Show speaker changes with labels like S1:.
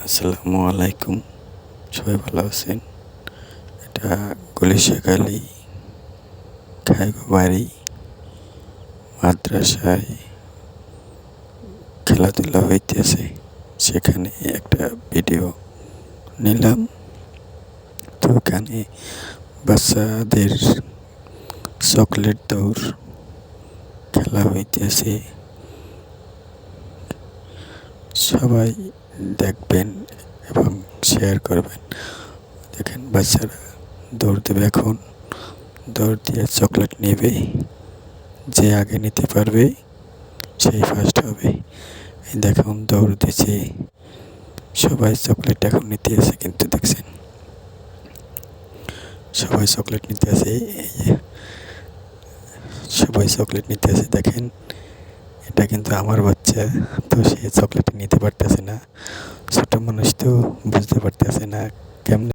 S1: আসসালামু আলাইকুম। সবাই ভালো আছেন? এটা গলিশাখালী খাইগো বাড়ি মাদ্রাসায় খেলাধুলা হইতেছে, সেখানে একটা ভিডিও নিলাম। তো ওখানে বাচ্চাদের চকলেট দৌড় খেলা হইতেছে, সবাই দেখবেন এবং শেয়ার করবেন। দেখেন বাচ্চারা দৌড় দেবে, এখন দৌড় দিয়ে চকলেট নেবে, যে আগে নিতে পারবে সেই ফার্স্ট হবে। এই দেখুন দৌড় দিচ্ছে, সবাই চকলেট এখন নিতে আসে, কিন্তু দেখছেন সবাই চকলেট নিতে আসে, সবাই চকলেট নিতে আসে। দেখেন এটা কিন্তু আমার বাচ্চা, তো সে চকলেট নিতে পারতেছে না। ছোট মানুষ তো বুঝতে পারতেছে না কেমন